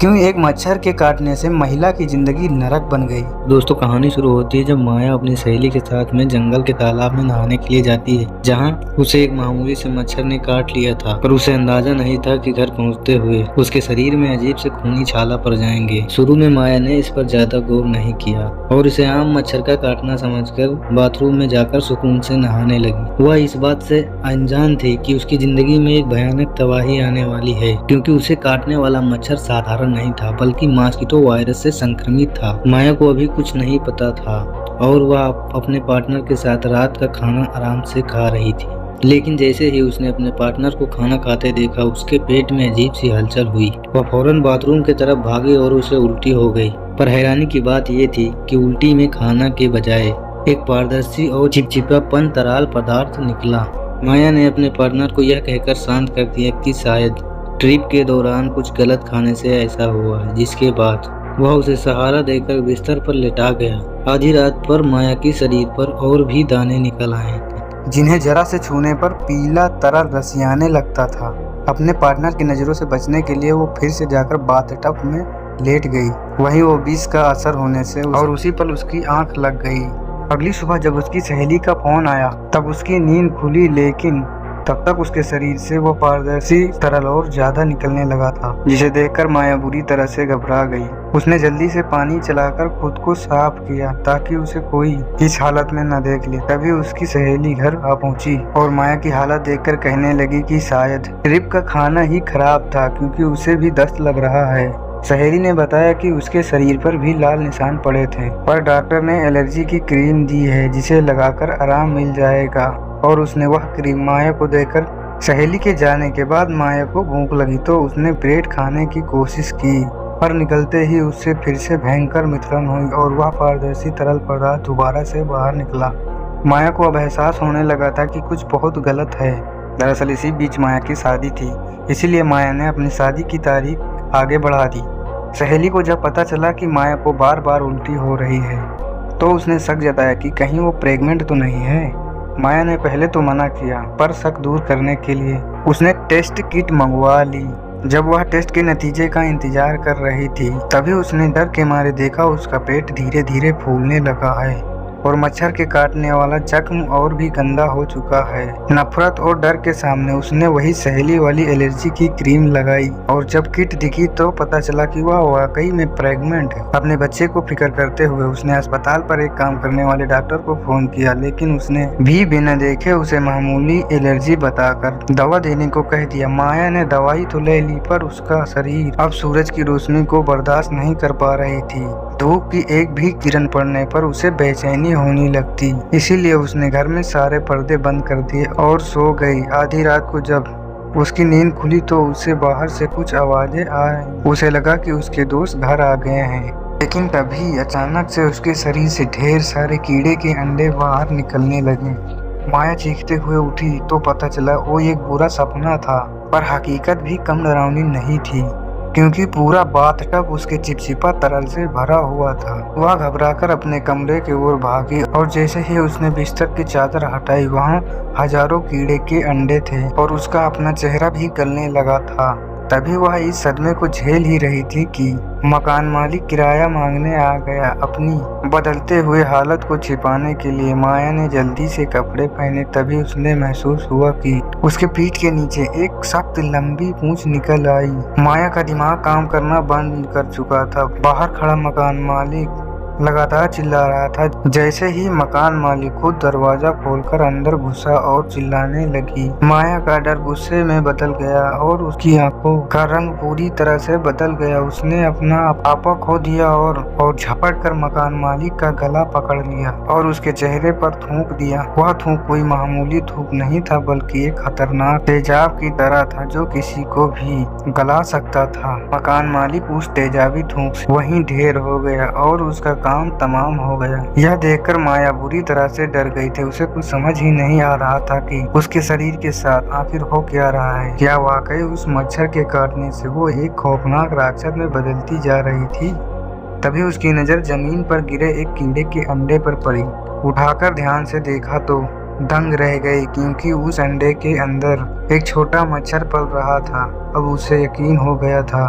क्यों एक मच्छर के काटने से महिला की जिंदगी नरक बन गई। दोस्तों, कहानी शुरू होती है जब माया अपनी सहेली के साथ में जंगल के तालाब में नहाने के लिए जाती है, जहां उसे एक मामूली से मच्छर ने काट लिया था। पर उसे अंदाजा नहीं था कि घर पहुंचते हुए उसके शरीर में अजीब से खूनी छाला पड़ जाएंगे। शुरू में माया ने इस पर ज्यादा गौर नहीं किया और इसे आम मच्छर का काटना समझकर बाथरूम में जाकर सुकून से नहाने लगी। वह इस बात से अनजान थी कि उसकी जिंदगी में एक भयानक तबाही आने वाली है, क्योंकि उसे काटने वाला मच्छर साधारण नहीं था बल्कि मॉस्किटो वायरस से संक्रमित था। माया को अभी कुछ नहीं पता था और वह अपने पार्टनर के साथ रात का खाना आराम से खा रही थी। लेकिन जैसे ही उसने अपने पार्टनर को खाना खाते देखा, उसके पेट में अजीब सी हलचल हुई। वह फौरन बाथरूम की तरफ भागी और उसे उल्टी हो गई। पर हैरानी की बात यह थी कि उल्टी में खाना के बजाय एक पारदर्शी और चिपचिपापन तरल पदार्थ निकला। माया ने अपने पार्टनर को यह कहकर शांत कर दिया कि शायद ट्रिप के दौरान कुछ गलत खाने से ऐसा हुआ है, जिसके बाद वह उसे सहारा देकर बिस्तर पर लेटा गया। आधी रात पर माया के शरीर पर और भी दाने निकल आए, जिन्हें जरा से छूने पर पीला तरल रसियाने लगता था। अपने पार्टनर की नजरों से बचने के लिए वो फिर से जाकर बाथटब में लेट गई। वहीं वो विष का असर होने से और उसी पल उसकी आंख लग गई। अगली सुबह जब उसकी सहेली का फोन आया तब उसकी नींद खुली, लेकिन तब तक उसके शरीर से वो पारदर्शी तरल और ज्यादा निकलने लगा था, जिसे देखकर माया बुरी तरह से घबरा गई। उसने जल्दी से पानी चलाकर खुद को साफ किया ताकि उसे कोई इस हालत में न देख ले। तभी उसकी सहेली घर आ पहुंची और माया की हालत देखकर कहने लगी कि शायद ट्रिप का खाना ही खराब था, क्योंकि उसे भी दस्त लग रहा है। सहेली ने बताया कि उसके शरीर पर भी लाल निशान पड़े थे, पर डॉक्टर ने एलर्जी की क्रीम दी है जिसे लगाकर आराम मिल जाएगा। और उसने वह क्रीम माया को देकर सहेली के जाने के बाद माया को भूख लगी तो उसने ब्रेड खाने की कोशिश की, पर निकलते ही उससे फिर से भयंकर मिश्रण हुई और वह पारदर्शी तरल पदार्थ दोबारा से बाहर निकला। माया को अब एहसास होने लगा था कि कुछ बहुत गलत है। दरअसल इसी बीच माया की शादी थी, इसीलिए माया ने अपनी शादी की तारीख आगे बढ़ा दी। सहेली को जब पता चला कि माया को बार बार उल्टी हो रही है तो उसने शक जताया कि कहीं वो प्रेग्नेंट तो नहीं है। माया ने पहले तो मना किया, पर शक दूर करने के लिए उसने टेस्ट किट मंगवा ली। जब वह टेस्ट के नतीजे का इंतजार कर रही थी तभी उसने डर के मारे देखा उसका पेट धीरे धीरे फूलने लगा है और मच्छर के काटने वाला जख्म और भी गंदा हो चुका है। नफरत और डर के सामने उसने वही सहेली वाली एलर्जी की क्रीम लगाई और जब किट दिखी तो पता चला कि वह वाकई में प्रेग्नेंट है। अपने बच्चे को फिक्र करते हुए उसने अस्पताल पर एक काम करने वाले डॉक्टर को फोन किया, लेकिन उसने भी बिना देखे उसे मामूली एलर्जी बताकर दवा देने को कह दिया। माया ने दवाई तो ले ली, पर उसका शरीर अब सूरज की रोशनी को बर्दाश्त नहीं कर पा रही थी। धूप की एक भी किरण पड़ने पर उसे बेचैनी होने लगती, इसीलिए उसने घर में सारे पर्दे बंद कर दिए और सो गई। आधी रात को जब उसकी नींद खुली तो उसे बाहर से कुछ आवाजें आई। उसे लगा कि उसके दोस्त घर आ गए हैं, लेकिन तभी अचानक से उसके शरीर से ढेर सारे कीड़े के अंडे बाहर निकलने लगे। माया चीखते हुए उठी तो पता चला वो एक बुरा सपना था, पर हकीकत भी कम डरावनी नहीं थी, क्योंकि पूरा बाथटब उसके चिपचिपा तरल से भरा हुआ था। वह घबराकर अपने कमरे की ओर भागी और जैसे ही उसने बिस्तर की चादर हटाई वहां हजारों कीड़े के अंडे थे और उसका अपना चेहरा भी गलने लगा था। तभी वह इस सदमे को झेल ही रही थी कि मकान मालिक किराया मांगने आ गया। अपनी बदलते हुए हालत को छिपाने के लिए माया ने जल्दी से कपड़े पहने। तभी उसने महसूस हुआ कि उसके पीठ के नीचे एक सख्त लंबी पूंछ निकल आई। माया का दिमाग काम करना बंद कर चुका था। बाहर खड़ा मकान मालिक लगातार चिल्ला रहा था। जैसे ही मकान मालिक खुद दरवाजा खोलकर अंदर घुसा और चिल्लाने लगी, माया का डर गुस्से में बदल गया और उसकी आंखों का रंग पूरी तरह से बदल गया। उसने अपना आपा खो दिया और झपट कर मकान मालिक का गला पकड़ लिया और उसके चेहरे पर थूक दिया। वह थूक कोई मामूली थूक नहीं था, बल्कि एक खतरनाक तेजाब की तरह था जो किसी को भी गला सकता था। मकान मालिक उस तेजाबी थूक से वहीं ढेर हो गया और उसका काम तमाम हो गया। यह देखकर माया बुरी तरह से डर गई थी। उसे कुछ समझ ही नहीं आ रहा था कि उसके शरीर के साथ आखिर हो क्या रहा है। क्या वाकई उस मच्छर के काटने से वो एक खौफनाक राक्षस में बदलती जा रही थी? तभी उसकी नजर जमीन पर गिरे एक कीड़े के अंडे पर पड़ी। उठाकर ध्यान से देखा तो दंग रह गई, क्योंकि उस अंडे के अंदर एक छोटा मच्छर पल रहा था। अब उसे यकीन हो गया था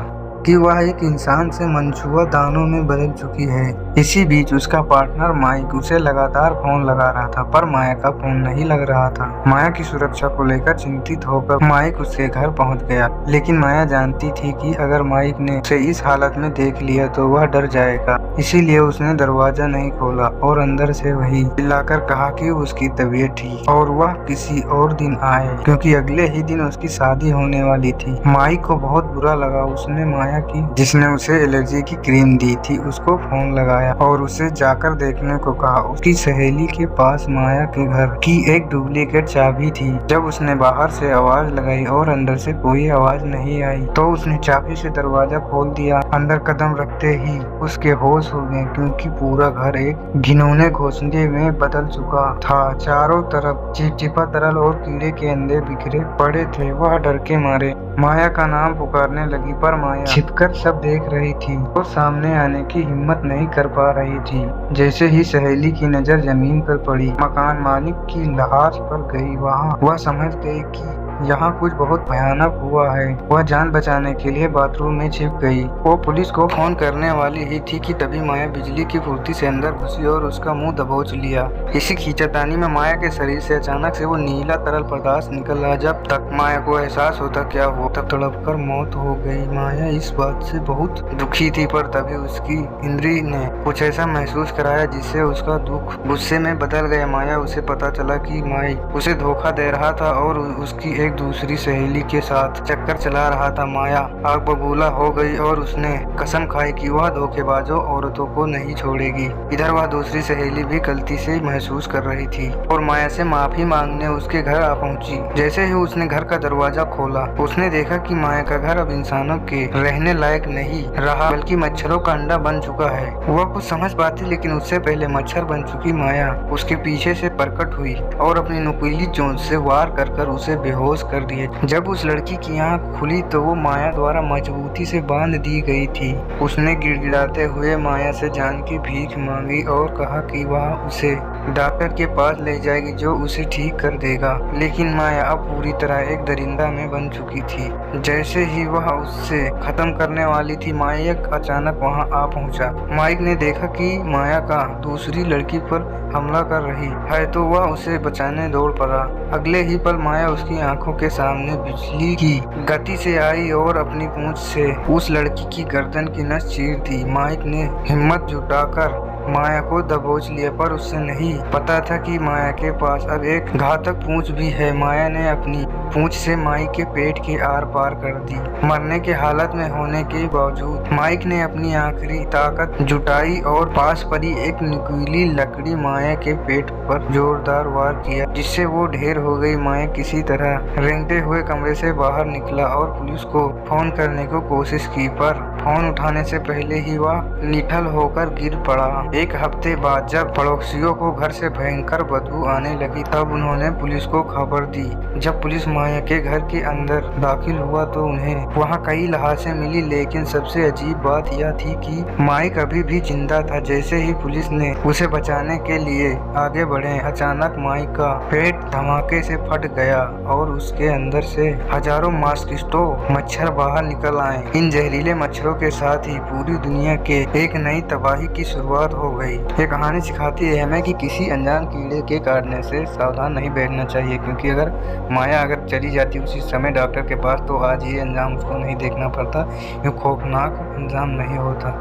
कि वह एक इंसान से मनचुआ दानों में बदल चुकी है। इसी बीच उसका पार्टनर माइक उसे लगातार फोन लगा रहा था, पर माया का फोन नहीं लग रहा था। माया की सुरक्षा को लेकर चिंतित होकर माइक उसके घर पहुंच गया, लेकिन माया जानती थी कि अगर माइक ने उसे इस हालत में देख लिया तो वह डर जाएगा। इसीलिए उसने दरवाजा नहीं खोला और अंदर से वही चिल्लाकर कहा कि उसकी तबीयत ठीक और वह किसी और दिन आए, क्योंकि अगले ही दिन उसकी शादी होने वाली थी। माइक को बहुत बुरा लगा। उसने माया की, जिसने उसे एलर्जी की क्रीम दी थी, उसको फोन लगाया और उसे जाकर देखने को कहा। उसकी सहेली के पास माया के घर की एक डुप्लीकेट चाबी थी। जब उसने बाहर से आवाज लगाई और अंदर से कोई आवाज नहीं आई तो उसने चाबी से दरवाजा खोल दिया। अंदर कदम रखते ही उसके होश हो गए, क्योंकि पूरा घर एक घिनौने घोंसले में बदल चुका था। चारों तरफ चिपचिपा तरल और कीड़े के अंडे बिखरे पड़े थे। वह डर के मारे माया का नाम पुकारने लगी, पर माया छिपकर सब देख रही थी। वो सामने आने की हिम्मत नहीं कर पा रही थी। जैसे ही सहेली की नजर जमीन पर पड़ी, मकान मालिक की लाश पर गई, वह समझ गई कि यहाँ कुछ बहुत भयानक हुआ है। वह जान बचाने के लिए बाथरूम में छिप गई। वो पुलिस को फोन करने वाली ही थी कि तभी माया बिजली की फुर्ती से अंदर घुसी और उसका मुंह दबोच लिया। इसी खींचातानी में माया के शरीर से अचानक से वो नीला तरल पदार्थ निकल रहा। जब तक माया को एहसास होता क्या हुआ, तब तड़पकर मौत हो गई। माया इस बात से बहुत दुखी थी, पर तभी उसकी इंद्री ने कुछ ऐसा महसूस कराया जिससे उसका दुख गुस्से में बदल गया। माया उसे पता चला कि माइक उसे धोखा दे रहा था और उसकी एक दूसरी सहेली के साथ चक्कर चला रहा था। माया आग बबूला हो गई और उसने कसम खाई कि वह धोखेबाजों औरतों को नहीं छोड़ेगी। इधर वह दूसरी सहेली भी गलती से महसूस कर रही थी और माया से माफी मांगने उसके घर आ पहुंची। जैसे ही उसने घर का दरवाजा खोला, उसने देखा कि माया का घर अब इंसानों के रहने लायक नहीं रहा, बल्कि मच्छरों का अंडा बन चुका है। वह कुछ समझ पाती, लेकिन उससे पहले मच्छर बन चुकी माया उसके पीछे से प्रकट हुई और अपनी नुकीली चोंच से वार कर उसे बेहोश कर दिए। जब उस लड़की की आंख खुली तो वो माया द्वारा मजबूती से बांध दी गई थी। उसने गिड़गिड़ाते हुए माया से जान की भीख मांगी और कहा कि वह उसे डॉक्टर के पास ले जाएगी जो उसे ठीक कर देगा। लेकिन माया अब पूरी तरह एक दरिंदा में बन चुकी थी। जैसे ही वह उससे खत्म करने वाली थी, माइक अचानक वहां आ पहुंचा। माइक ने देखा कि माया का दूसरी लड़की पर हमला कर रही है तो वह उसे बचाने दौड़ पड़ा। अगले ही पल माया उसकी आंखों के सामने बिजली की गति से आई और अपनी पूंछ से उस लड़की की गर्दन की नस चीर दी। माइक ने हिम्मत जुटाकर माया को दबोच लिया, पर उससे नहीं पता था कि माया के पास अब एक घातक पूंछ भी है। माया ने अपनी पूंछ से माइक के पेट के आर पार कर दी। मरने के हालत में होने के बावजूद माइक ने अपनी आखिरी ताकत जुटाई और पास पड़ी एक नुकीली लकड़ी माया के पेट पर जोरदार वार किया, जिससे वो ढेर हो गई। माया किसी तरह रेंगते हुए कमरे से बाहर निकला और पुलिस को फोन करने को कोशिश की, पर फोन उठाने से पहले ही वह निठल होकर गिर पड़ा। एक हफ्ते बाद जब पड़ोसियों को घर से भयंकर बदबू आने लगी, तब उन्होंने पुलिस को खबर दी। जब पुलिस माया के घर के अंदर दाखिल हुआ तो उन्हें वहां कई लाशें मिली, लेकिन सबसे अजीब बात यह थी कि माइक अभी भी जिंदा था। जैसे ही पुलिस ने उसे बचाने के लिए आगे बढ़े, अचानक माइक का पेट धमाके से फट गया और उसके अंदर से हजारों मॉस्किटो मच्छर बाहर निकल आए। इन जहरीले मच्छरों के साथ ही पूरी दुनिया के एक नई तबाही की शुरुआत हो गई। ये कहानी सिखाती है हमें कि किसी अनजान कीड़े के काटने से सावधान नहीं बैठना चाहिए, क्योंकि अगर माया चली जाती उसी समय डॉक्टर के पास तो आज ये अंजाम उसको नहीं देखना पड़ता, ये खौफनाक अंजाम नहीं होता।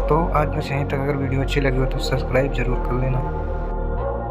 तो आज बस यहीं तक। अगर वीडियो अच्छी लगी हो तो सब्सक्राइब जरूर कर लेना।